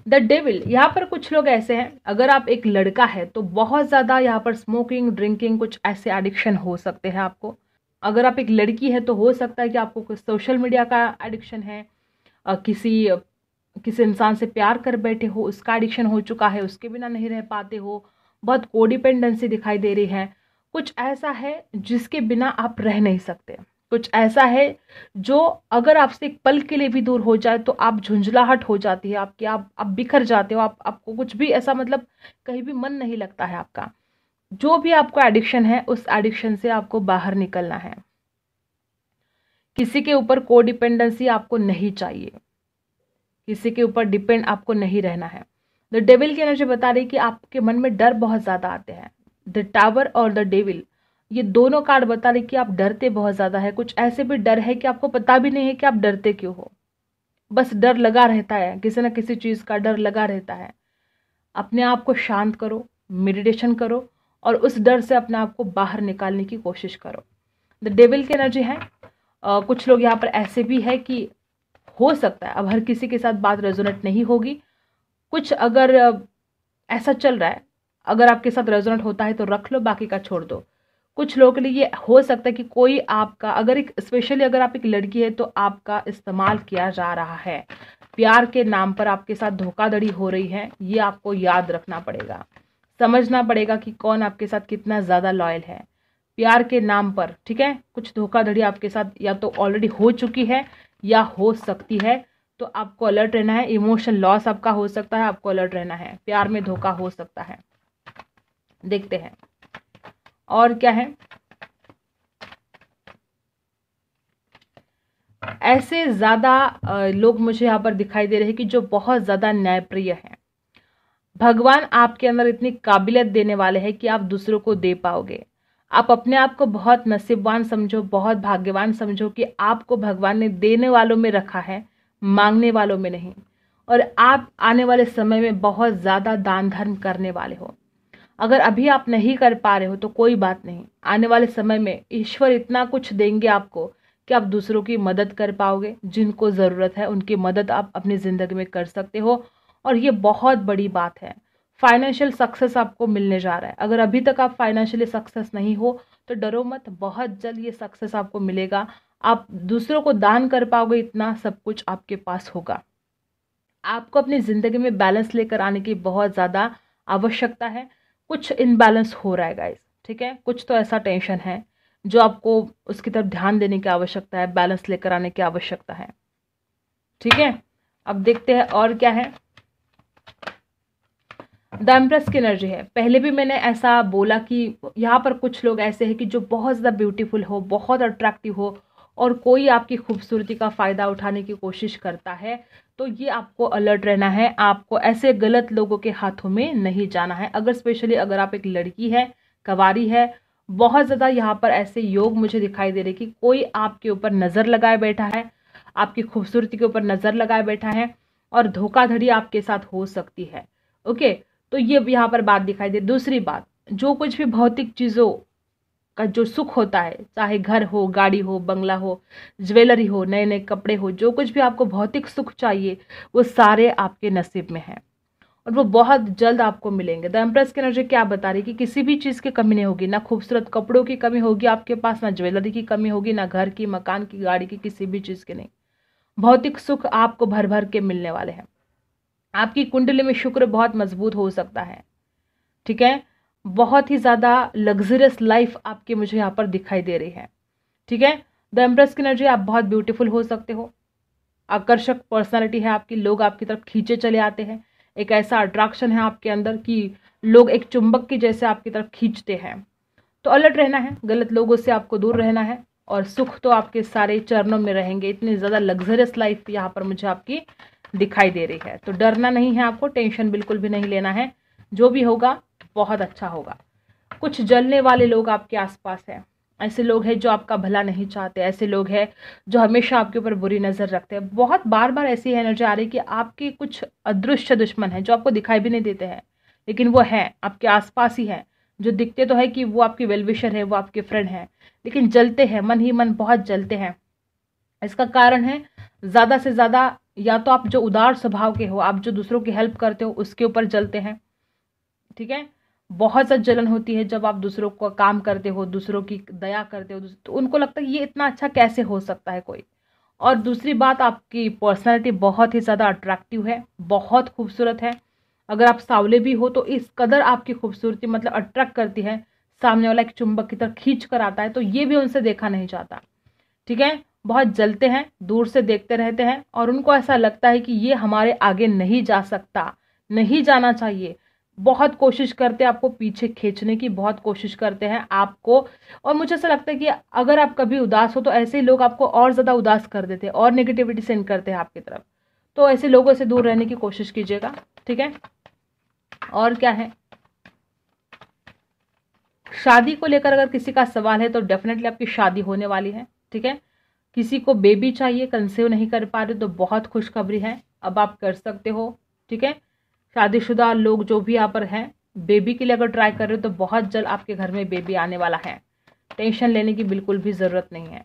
द डेविल, यहाँ पर कुछ लोग ऐसे हैं, अगर आप एक लड़का है तो बहुत ज्यादा यहाँ पर स्मोकिंग, ड्रिंकिंग, कुछ ऐसे एडिक्शन हो सकते हैं आपको। अगर आप एक लड़की है तो हो सकता है कि आपको कुछ सोशल मीडिया का एडिक्शन है, किसी इंसान से प्यार कर बैठे हो, उसका एडिक्शन हो चुका है, उसके बिना नहीं रह पाते हो, बहुत कोडिपेंडेंसी दिखाई दे रही है। कुछ ऐसा है जिसके बिना आप रह नहीं सकते, कुछ ऐसा है जो अगर आपसे एक पल के लिए भी दूर हो जाए तो आप झुंझलाहट हो जाती है आपकी, आप बिखर जाते हो, आपको कुछ भी ऐसा मतलब कहीं भी मन नहीं लगता है आपका। जो भी आपको एडिक्शन है उस एडिक्शन से आपको बाहर निकलना है। किसी के ऊपर कोडिपेंडेंसी आपको नहीं चाहिए, किसी के ऊपर डिपेंड आपको नहीं रहना है। द डेविल की एनर्जी बता रही कि आपके मन में डर बहुत ज्यादा आते हैं। द टावर और द डेविल, ये दोनों कार्ड बता रहे कि आप डरते बहुत ज्यादा है। कुछ ऐसे भी डर है कि आपको पता भी नहीं है कि आप डरते क्यों हो, बस डर लगा रहता है, किसी ना किसी चीज का डर लगा रहता है। अपने आप को शांत करो, मेडिटेशन करो, और उस डर से अपने आप को बाहर निकालने की कोशिश करो। द डेविल की एनर्जी है। कुछ लोग यहाँ पर ऐसे भी है कि हो सकता है अब हर किसी के साथ बात रेजोनेट नहीं होगी, कुछ अगर ऐसा चल रहा है, अगर आपके साथ रेजोनेट होता है तो रख लो, बाकी का छोड़ दो। कुछ लोगों के लिए ये हो सकता है कि कोई आपका, अगर एक स्पेशली अगर आप एक लड़की है तो आपका इस्तेमाल किया जा रहा है, प्यार के नाम पर आपके साथ धोखाधड़ी हो रही है। ये आपको याद रखना पड़ेगा, समझना पड़ेगा कि कौन आपके साथ कितना ज़्यादा लॉयल है प्यार के नाम पर। ठीक है, कुछ धोखाधड़ी आपके साथ या तो ऑलरेडी हो चुकी है या हो सकती है, तो आपको अलर्ट रहना है। इमोशनल लॉस आपका हो सकता है, आपको अलर्ट रहना है। प्यार में धोखा हो सकता है। देखते हैं और क्या है। ऐसे ज़्यादा लोग मुझे यहाँ पर दिखाई दे रहे हैं कि जो बहुत ज़्यादा न्यायप्रिय हैं। भगवान आपके अंदर इतनी काबिलियत देने वाले हैं कि आप दूसरों को दे पाओगे। आप अपने आप को बहुत नसीबवान समझो, बहुत भाग्यवान समझो कि आपको भगवान ने देने वालों में रखा है, मांगने वालों में नहीं। और आप आने वाले समय में बहुत ज़्यादा दान धर्म करने वाले हो। अगर अभी आप नहीं कर पा रहे हो तो कोई बात नहीं, आने वाले समय में ईश्वर इतना कुछ देंगे आपको कि आप दूसरों की मदद कर पाओगे। जिनको ज़रूरत है उनकी मदद आप अपनी ज़िंदगी में कर सकते हो, और ये बहुत बड़ी बात है। फाइनेंशियल सक्सेस आपको मिलने जा रहा है। अगर अभी तक आप फाइनेंशियली सक्सेस नहीं हो तो डरो मत, बहुत जल्द ये सक्सेस आपको मिलेगा। आप दूसरों को दान कर पाओगे, इतना सब कुछ आपके पास होगा। आपको अपनी ज़िंदगी में बैलेंस लेकर आने की बहुत ज़्यादा आवश्यकता है। कुछ इनबैलेंस हो रहा है गाइस, ठीक है, कुछ तो ऐसा टेंशन है जो आपको उसकी तरफ ध्यान देने की आवश्यकता है, बैलेंस लेकर आने की आवश्यकता है, ठीक है। अब देखते हैं और क्या है। द एम्प्रेस की एनर्जी है। पहले भी मैंने ऐसा बोला कि यहाँ पर कुछ लोग ऐसे हैं कि जो बहुत ज़्यादा ब्यूटीफुल हो, बहुत अट्रैक्टिव हो, और कोई आपकी खूबसूरती का फ़ायदा उठाने की कोशिश करता है, तो ये आपको अलर्ट रहना है। आपको ऐसे गलत लोगों के हाथों में नहीं जाना है। अगर स्पेशली अगर आप एक लड़की है, कवारी है, बहुत ज़्यादा यहाँ पर ऐसे योग मुझे दिखाई दे रहे कि कोई आपके ऊपर नज़र लगाए बैठा है, आपकी खूबसूरती के ऊपर नज़र लगाए बैठा है, और धोखाधड़ी आपके साथ हो सकती है। ओके, तो ये यहाँ पर बात दिखाई दे। दूसरी बात, जो कुछ भी भौतिक चीज़ों का जो सुख होता है, चाहे घर हो, गाड़ी हो, बंगला हो, ज्वेलरी हो, नए नए कपड़े हो, जो कुछ भी आपको भौतिक सुख चाहिए वो सारे आपके नसीब में हैं, और वो बहुत जल्द आपको मिलेंगे। द एम्प्रेस की एनर्जी क्या बता रही है कि किसी भी चीज़ की कमी नहीं होगी। ना खूबसूरत कपड़ों की कमी होगी आपके पास, ना ज्वेलरी की कमी होगी, ना घर की, मकान की, गाड़ी की, किसी भी चीज़ की नहीं। भौतिक सुख आपको भर भर के मिलने वाले हैं। आपकी कुंडली में शुक्र बहुत मजबूत हो सकता है, ठीक है। बहुत ही ज़्यादा लग्जरियस लाइफ आपकी मुझे यहाँ पर दिखाई दे रही है, ठीक है। द एम्प्रेस की एनर्जी, आप बहुत ब्यूटीफुल हो सकते हो, आकर्षक पर्सनालिटी है आपकी, लोग आपकी तरफ खींचे चले आते हैं। एक ऐसा अट्रैक्शन है आपके अंदर कि लोग एक चुंबक की जैसे आपकी तरफ खींचते हैं। तो अलर्ट रहना है, गलत लोगों से आपको दूर रहना है, और सुख तो आपके सारे चरणों में रहेंगे। इतनी ज़्यादा लग्जरियस लाइफ यहाँ पर मुझे आपकी दिखाई दे रही है। तो डरना नहीं है आपको, टेंशन बिल्कुल भी नहीं लेना है, जो भी होगा बहुत अच्छा होगा। कुछ जलने वाले लोग आपके आसपास हैं। ऐसे लोग हैं जो आपका भला नहीं चाहते, ऐसे लोग हैं जो हमेशा आपके ऊपर बुरी नज़र रखते हैं। बहुत बार बार ऐसी एनर्जी आ रही है कि आपके कुछ अदृश्य दुश्मन हैं जो आपको दिखाई भी नहीं देते हैं, लेकिन वो हैं आपके आसपास ही हैं, जो दिखते तो है कि वो आपके वेलविशर है, वो आपके फ्रेंड हैं, लेकिन जलते हैं, मन ही मन बहुत जलते हैं। इसका कारण है ज़्यादा से ज़्यादा या तो आप जो उदार स्वभाव के हो, आप जो दूसरों की हेल्प करते हो उसके ऊपर जलते हैं, ठीक है। बहुत ज़्यादा जलन होती है जब आप दूसरों को काम करते हो, दूसरों की दया करते हो, तो उनको लगता है ये इतना अच्छा कैसे हो सकता है कोई। और दूसरी बात, आपकी पर्सनैलिटी बहुत ही ज़्यादा अट्रैक्टिव है, बहुत खूबसूरत है। अगर आप सावले भी हो तो इस कदर आपकी खूबसूरती मतलब अट्रैक्ट करती है, सामने वाला एक चुंबक की तरह खींच कर आता है, तो ये भी उनसे देखा नहीं जाता, ठीक है। बहुत जलते हैं, दूर से देखते रहते हैं, और उनको ऐसा लगता है कि ये हमारे आगे नहीं जा सकता, नहीं जाना चाहिए। बहुत कोशिश करते हैं आपको पीछे खींचने की, बहुत कोशिश करते हैं आपको। और मुझे ऐसा लगता है कि अगर आप कभी उदास हो तो ऐसे ही लोग आपको और ज़्यादा उदास कर देते हैं और नेगेटिविटी सेंड करते हैं आपकी तरफ। तो ऐसे लोगों से दूर रहने की कोशिश कीजिएगा, ठीक है। और क्या है, शादी को लेकर अगर किसी का सवाल है तो डेफिनेटली आपकी शादी होने वाली है, ठीक है। किसी को बेबी चाहिए, कंसीव नहीं कर पा रहे तो बहुत खुशखबरी है, अब आप कर सकते हो, ठीक है। शादीशुदा लोग जो भी यहाँ पर हैं, बेबी के लिए अगर ट्राई कर रहे हो तो बहुत जल्द आपके घर में बेबी आने वाला है। टेंशन लेने की बिल्कुल भी ज़रूरत नहीं है।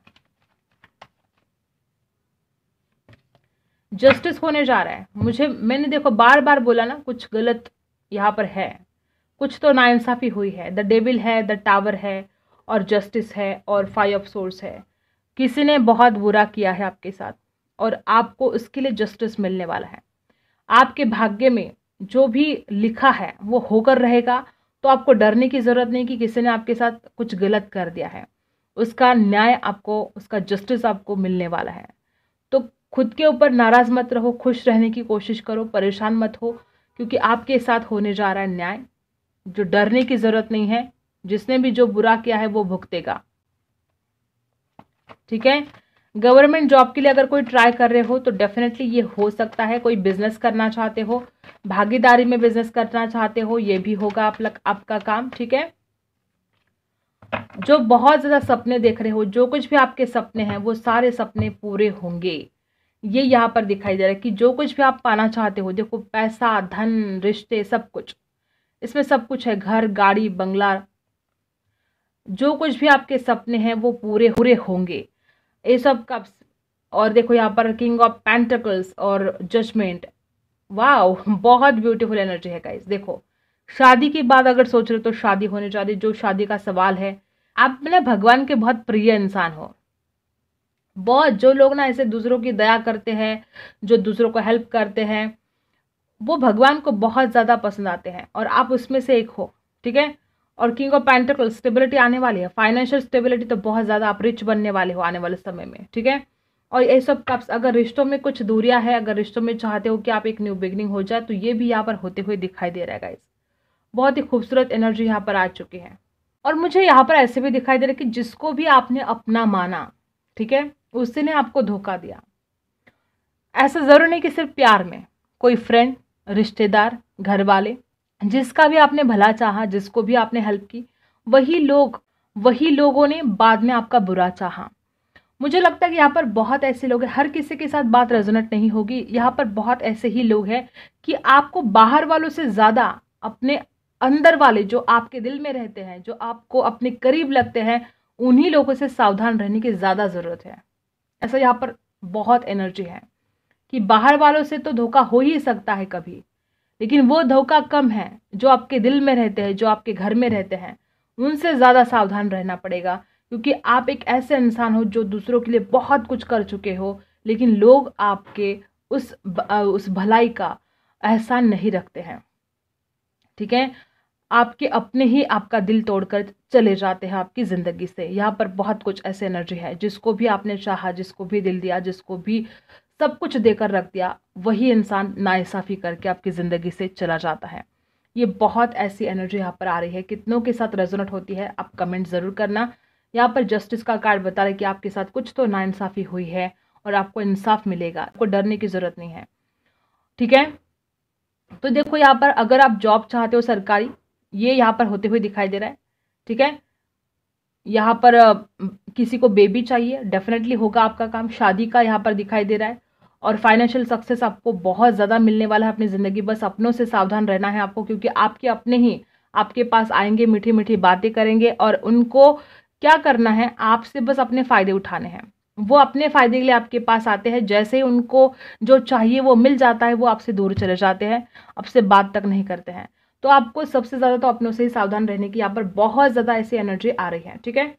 जस्टिस होने जा रहा है। मैंने देखो बार बार बोला ना, कुछ गलत यहाँ पर है, कुछ तो नाइंसाफ़ी हुई है। द डेविल है, द टावर है, और जस्टिस है, और 5 ऑफ सोर्स है। किसी ने बहुत बुरा किया है आपके साथ, और आपको उसके लिए जस्टिस मिलने वाला है। आपके भाग्य में जो भी लिखा है वो होकर रहेगा, तो आपको डरने की ज़रूरत नहीं कि किसी ने आपके साथ कुछ गलत कर दिया है। उसका न्याय आपको, उसका जस्टिस आपको मिलने वाला है। तो खुद के ऊपर नाराज़ मत रहो, खुश रहने की कोशिश करो, परेशान मत हो, क्योंकि आपके साथ होने जा रहा है न्याय। जो डरने की ज़रूरत नहीं है, जिसने भी जो बुरा किया है वो भुगतेगा, ठीक है। गवर्नमेंट जॉब के लिए अगर कोई ट्राई कर रहे हो तो डेफिनेटली ये हो सकता है। कोई बिजनेस करना चाहते हो, भागीदारी में बिजनेस करना चाहते हो, ये भी होगा आपका काम। ठीक है, जो बहुत ज़्यादा सपने देख रहे हो, जो कुछ भी आपके सपने हैं वो सारे सपने पूरे होंगे। ये यहाँ पर दिखाई दे रहा है कि जो कुछ भी आप पाना चाहते हो, देखो पैसा, धन, रिश्ते, सब कुछ, इसमें सब कुछ है, घर, गाड़ी, बंगला, जो कुछ भी आपके सपने हैं वो पूरे पूरे होंगे। एस ऑफ कप्स, और देखो यहाँ पर किंग ऑफ पेंटिकल्स और जजमेंट। वाओ, बहुत ब्यूटीफुल एनर्जी है गाइस। देखो शादी की बात अगर सोच रहे हो तो शादी होने जा रही, जो शादी का सवाल है, आप ना भगवान के बहुत प्रिय इंसान हो। बहुत जो लोग ना ऐसे दूसरों की दया करते हैं, जो दूसरों को हेल्प करते हैं, वो भगवान को बहुत ज़्यादा पसंद आते हैं और आप उसमें से एक हो। ठीक है, और किंग ऑफ पेंटिकल, स्टेबिलिटी आने वाली है, फाइनेंशियल स्टेबिलिटी तो बहुत ज़्यादा, आप रिच बनने वाले हो आने वाले समय में। ठीक है, और ये सब कप्स, अगर रिश्तों में कुछ दूरियां है, अगर रिश्तों में चाहते हो कि आप एक न्यू बिगनिंग हो जाए, तो ये भी यहाँ पर होते हुए दिखाई दे रहा है गाइस। बहुत ही खूबसूरत एनर्जी यहाँ पर आ चुकी है। और मुझे यहाँ पर ऐसे भी दिखाई दे रहा है कि जिसको भी आपने अपना माना, ठीक है, उसने आपको धोखा दिया। ऐसा जरूर नहीं कि सिर्फ प्यार में, कोई फ्रेंड, रिश्तेदार, घर वाले, जिसका भी आपने भला चाहा, जिसको भी आपने हेल्प की, वही लोगों ने बाद में आपका बुरा चाहा। मुझे लगता है कि यहाँ पर बहुत ऐसे लोग हैं, हर किसी के साथ बात रेजोनेट नहीं होगी, यहाँ पर बहुत ऐसे ही लोग हैं कि आपको बाहर वालों से ज़्यादा अपने अंदर वाले, जो आपके दिल में रहते हैं, जो आपको अपने करीब लगते हैं, उन्हीं लोगों से सावधान रहने की ज़्यादा ज़रूरत है। ऐसा यहाँ पर बहुत एनर्जी है कि बाहर वालों से तो धोखा हो ही सकता है कभी, लेकिन वो धोखा कम है जो आपके दिल में रहते हैं, जो आपके घर में रहते हैं, उनसे ज़्यादा सावधान रहना पड़ेगा। क्योंकि आप एक ऐसे इंसान हो जो दूसरों के लिए बहुत कुछ कर चुके हो, लेकिन लोग आपके उस भलाई का एहसान नहीं रखते हैं। ठीक है, आपके अपने ही आपका दिल तोड़कर चले जाते हैं आपकी ज़िंदगी से। यहाँ पर बहुत कुछ ऐसे एनर्जी है, जिसको भी आपने चाहा, जिसको भी दिल दिया, जिसको भी सब कुछ देकर रख दिया, वही इंसान नाइंसाफ़ी करके आपकी ज़िंदगी से चला जाता है। ये बहुत ऐसी एनर्जी यहाँ पर आ रही है। कितनों के साथ रेजोनेट होती है आप कमेंट ज़रूर करना। यहाँ पर जस्टिस का कार्ड बता रहा है कि आपके साथ कुछ तो नाइंसाफ़ी हुई है और आपको इंसाफ मिलेगा, आपको डरने की ज़रूरत नहीं है। ठीक है, तो देखो यहाँ पर अगर आप जॉब चाहते हो सरकारी, ये यहाँ पर होते हुए दिखाई दे रहा है। ठीक है, यहाँ पर किसी को बेबी चाहिए, डेफिनेटली होगा आपका काम। शादी का यहाँ पर दिखाई दे रहा है, और फाइनेंशियल सक्सेस आपको बहुत ज़्यादा मिलने वाला है अपनी ज़िंदगी। बस अपनों से सावधान रहना है आपको, क्योंकि आपके अपने ही आपके पास आएंगे, मीठी मीठी बातें करेंगे, और उनको क्या करना है, आपसे बस अपने फ़ायदे उठाने हैं। वो अपने फ़ायदे के लिए आपके पास आते हैं, जैसे ही उनको जो चाहिए वो मिल जाता है, वो आपसे दूर चले जाते हैं, आपसे बात तक नहीं करते हैं। तो आपको सबसे ज़्यादा तो अपनों से ही सावधान रहने की यहाँ पर बहुत ज़्यादा ऐसी एनर्जी आ रही है। ठीक है,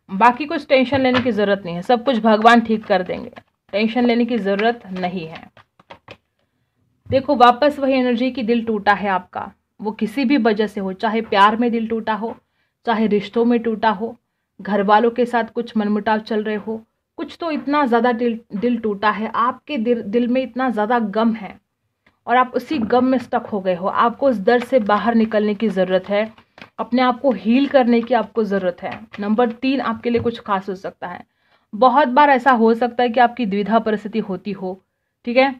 बाकी कुछ टेंशन लेने की ज़रूरत नहीं है, सब कुछ भगवान ठीक कर देंगे, टेंशन लेने की ज़रूरत नहीं है। देखो वापस वही एनर्जी की दिल टूटा है आपका, वो किसी भी वजह से हो, चाहे प्यार में दिल टूटा हो, चाहे रिश्तों में टूटा हो, घर वालों के साथ कुछ मनमुटाव चल रहे हो, कुछ तो इतना ज़्यादा दिल टूटा है, आपके दिल में इतना ज़्यादा गम है और आप उसी गम में स्टक हो गए हो। आपको उस दर्द से बाहर निकलने की ज़रूरत है, अपने आप को हील करने की आपको ज़रूरत है। नंबर 3 आपके लिए कुछ खास हो सकता है। बहुत बार ऐसा हो सकता है कि आपकी द्विधा परिस्थिति होती हो। ठीक है,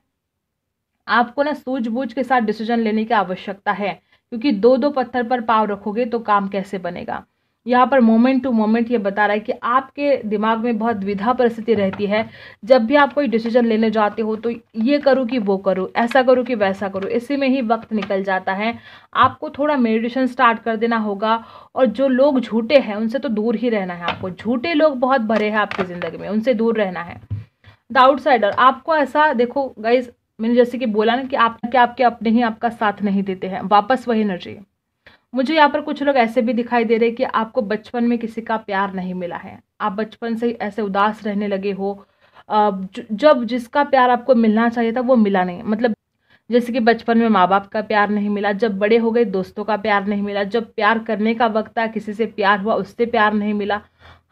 आपको ना सूझबूझ के साथ डिसीजन लेने की आवश्यकता है, क्योंकि दो दो पत्थर पर पाँव रखोगे तो काम कैसे बनेगा। यहाँ पर मोमेंट टू मोमेंट ये बता रहा है कि आपके दिमाग में बहुत द्विधा परिस्थिति रहती है। जब भी आप कोई डिसीजन लेने जाते हो तो ये करूँ कि वो करूँ, ऐसा करूँ कि वैसा करूँ, इसी में ही वक्त निकल जाता है। आपको थोड़ा मेडिटेशन स्टार्ट कर देना होगा, और जो लोग झूठे हैं उनसे तो दूर ही रहना है आपको। झूठे लोग बहुत भरे हैं आपकी ज़िंदगी में, उनसे दूर रहना है। द आउटसाइडर, आपको ऐसा देखो गाइज, मैंने जैसे कि बोला ना कि आपके अपने ही आपका साथ नहीं देते हैं, वापस वही एनर्जी। मुझे यहाँ पर कुछ लोग ऐसे भी दिखाई दे रहे हैं कि आपको बचपन में किसी का प्यार नहीं मिला है, आप बचपन से ही ऐसे उदास रहने लगे हो। जब जिसका प्यार आपको मिलना चाहिए था वो मिला नहीं, मतलब जैसे कि बचपन में माँ बाप का प्यार नहीं मिला, जब बड़े हो गए दोस्तों का प्यार नहीं मिला, जब प्यार करने का वक्त आया किसी से प्यार हुआ उससे प्यार नहीं मिला,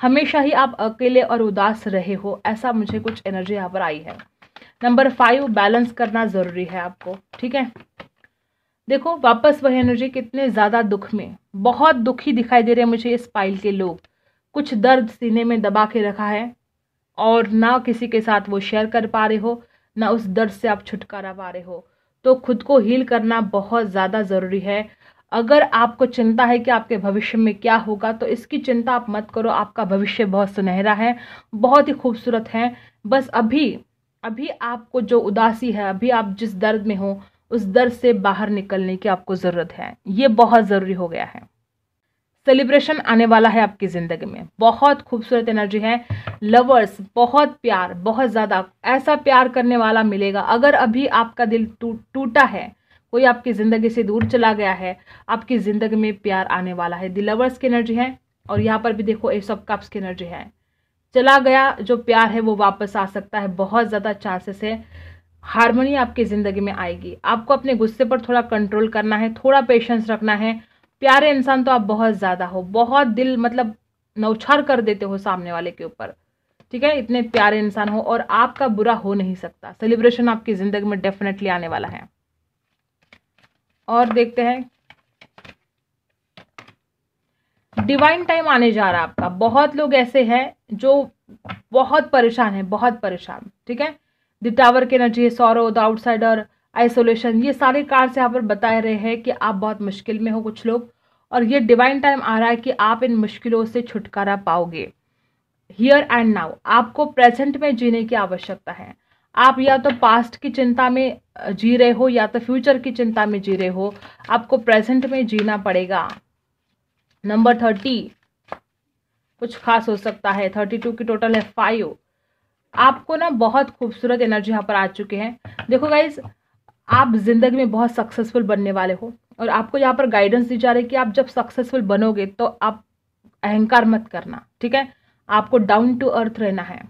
हमेशा ही आप अकेले और उदास रहे हो, ऐसा मुझे कुछ एनर्जी यहाँ पर आई है। नंबर 5, बैलेंस करना ज़रूरी है आपको। ठीक है, देखो वापस वही एनर्जी, कितने ज़्यादा दुख में, बहुत दुखी दिखाई दे रहे हैं मुझे इस पाइल के लोग। कुछ दर्द सीने में दबा के रखा है और ना किसी के साथ वो शेयर कर पा रहे हो, ना उस दर्द से आप छुटकारा पा रहे हो, तो खुद को हील करना बहुत ज़्यादा ज़रूरी है। अगर आपको चिंता है कि आपके भविष्य में क्या होगा, तो इसकी चिंता आप मत करो। आपका भविष्य बहुत सुनहरा है, बहुत ही खूबसूरत है। बस अभी अभी आपको जो उदासी है, अभी आप जिस दर्द में हो, उस दर्द से बाहर निकलने की आपको ज़रूरत है। ये बहुत ज़रूरी हो गया है। सेलिब्रेशन आने वाला है आपकी ज़िंदगी में, बहुत खूबसूरत एनर्जी है। लवर्स, बहुत प्यार, बहुत ज़्यादा ऐसा प्यार करने वाला मिलेगा। अगर अभी आपका दिल टूटा है, कोई आपकी ज़िंदगी से दूर चला गया है, आपकी ज़िंदगी में प्यार आने वाला है। द लवर्स की एनर्जी है और यहाँ पर भी देखो एस ऑफ कप्स की एनर्जी है। चला गया जो प्यार है वो वापस आ सकता है, बहुत ज़्यादा चांसेस है। हार्मनी आपकी ज़िंदगी में आएगी। आपको अपने गुस्से पर थोड़ा कंट्रोल करना है, थोड़ा पेशेंस रखना है। प्यारे इंसान तो आप बहुत ज़्यादा हो, बहुत दिल मतलब नौछार कर देते हो सामने वाले के ऊपर, ठीक है। इतने प्यारे इंसान हो और आपका बुरा हो नहीं सकता। सेलिब्रेशन आपकी ज़िंदगी में डेफिनेटली आने वाला है। और देखते हैं, डिवाइन टाइम आने जा रहा है आपका। बहुत लोग ऐसे हैं जो बहुत परेशान है, बहुत परेशान, ठीक है। द टावर की एनर्जी है, सॉरो, द आउटसाइडर, आइसोलेशन, ये सारे कार्ड्स यहाँ पर बता रहे हैं कि आप बहुत मुश्किल में हो कुछ लोग, और ये डिवाइन टाइम आ रहा है कि आप इन मुश्किलों से छुटकारा पाओगे। हियर एंड नाउ आपको प्रेजेंट में जीने की आवश्यकता है। आप या तो पास्ट की चिंता में जी रहे हो या तो फ्यूचर की चिंता में जी रहे हो। आपको प्रेजेंट में जीना पड़ेगा। नंबर 30 कुछ खास हो सकता है। 32 की टोटल है 5। आपको ना बहुत खूबसूरत एनर्जी यहाँ पर आ चुके हैं। देखो गाइज, आप जिंदगी में बहुत सक्सेसफुल बनने वाले हो और आपको यहाँ पर गाइडेंस दी जा रही है कि आप जब सक्सेसफुल बनोगे तो आप अहंकार मत करना, ठीक है। आपको डाउन टू अर्थ रहना है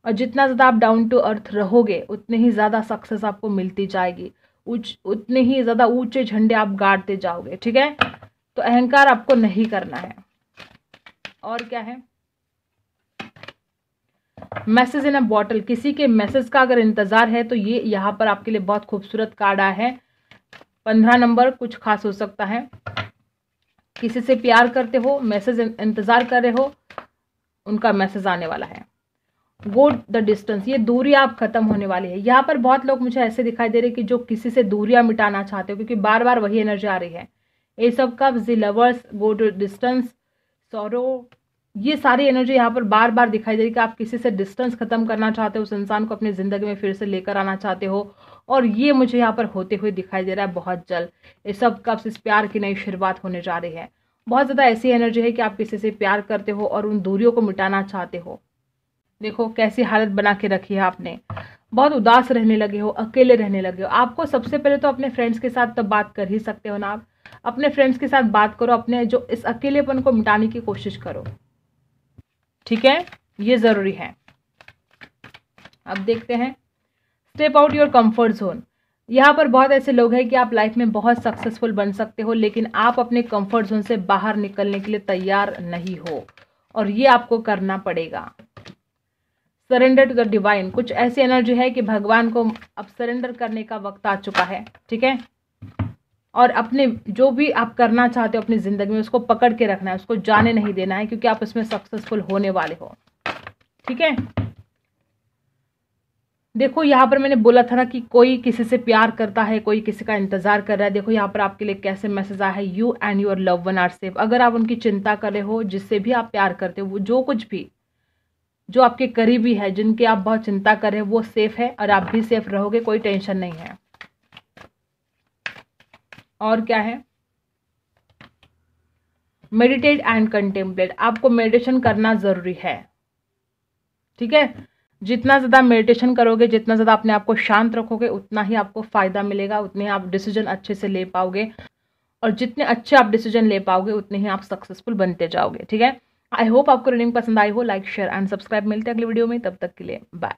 और जितना ज़्यादा आप डाउन टू अर्थ रहोगे उतने ही ज़्यादा सक्सेस आपको मिलती जाएगी, उतने ही ज़्यादा ऊंचे झंडे आप गाड़ते जाओगे, ठीक है। तो अहंकार आपको नहीं करना है। और क्या है, मैसेज इन अ बॉटल। किसी के मैसेज का अगर इंतजार है तो ये यहाँ पर आपके लिए बहुत खूबसूरत कार्ड आया है। 15 नंबर कुछ खास हो सकता है। किसी से प्यार करते हो, मैसेज इंतजार कर रहे हो, उनका मैसेज आने वाला है। गो द डिस्टेंस, ये दूरी आप खत्म होने वाली है। यहाँ पर बहुत लोग मुझे ऐसे दिखाई दे रहे कि जो किसी से दूरियां मिटाना चाहते हो, क्योंकि बार बार वही एनर्जी आ रही है। Ace of cups, the lovers, go to distance, sorrow, ये सारी एनर्जी यहाँ पर बार बार दिखाई दे रही कि आप किसी से डिस्टेंस खत्म करना चाहते हो, उस इंसान को अपनी ज़िंदगी में फिर से लेकर आना चाहते हो, और ये मुझे यहाँ पर होते हुए दिखाई दे रहा है बहुत जल्द। ये सब कप्स, इस प्यार की नई शुरुआत होने जा रही है। बहुत ज़्यादा ऐसी एनर्जी है कि आप किसी से प्यार करते हो और उन दूरियों को मिटाना चाहते हो। देखो कैसी हालत बना के रखी है आपने, बहुत उदास रहने लगे हो, अकेले रहने लगे हो। आपको सबसे पहले तो अपने फ्रेंड्स के साथ तो बात कर ही सकते हो ना, आप अपने फ्रेंड्स के साथ बात करो, अपने जो इस अकेलेपन को मिटाने की कोशिश करो, ठीक है, ये जरूरी है। अब देखते हैं, step out your comfort zone. यहाँ पर बहुत ऐसे लोग हैं कि आप लाइफ में बहुत सक्सेसफुल बन सकते हो, लेकिन आप अपने कंफर्ट जोन से बाहर निकलने के लिए तैयार नहीं हो, और ये आपको करना पड़ेगा। सरेंडर टू द डिवाइन, कुछ ऐसी एनर्जी है कि भगवान को अब सरेंडर करने का वक्त आ चुका है, ठीक है। और अपने जो भी आप करना चाहते हो अपनी ज़िंदगी में, उसको पकड़ के रखना है, उसको जाने नहीं देना है, क्योंकि आप उसमें सक्सेसफुल होने वाले हो, ठीक है। देखो यहाँ पर मैंने बोला था ना कि कोई किसी से प्यार करता है, कोई किसी का इंतजार कर रहा है। देखो यहाँ पर आपके लिए कैसे मैसेज आया है, you and your love one are safe. अगर आप उनकी चिंता कर रहे हो, जिससे भी आप प्यार करते हो, वो जो कुछ भी जो आपके करीबी है, जिनकी आप बहुत चिंता कर रहे हो, वो सेफ है और आप भी सेफ रहोगे, कोई टेंशन नहीं है। और क्या है, मेडिटेट एंड कंटेम्पलेट। आपको मेडिटेशन करना जरूरी है, ठीक है। जितना ज़्यादा मेडिटेशन करोगे, जितना ज़्यादा अपने आप को शांत रखोगे, उतना ही आपको फ़ायदा मिलेगा, उतने ही आप डिसीजन अच्छे से ले पाओगे, और जितने अच्छे आप डिसीजन ले पाओगे उतने ही आप सक्सेसफुल बनते जाओगे, ठीक है। आई होप आपको रीडिंग पसंद आई हो। Like, share and subscribe. मिलते हैं अगली वीडियो में, तब तक के लिए बाय।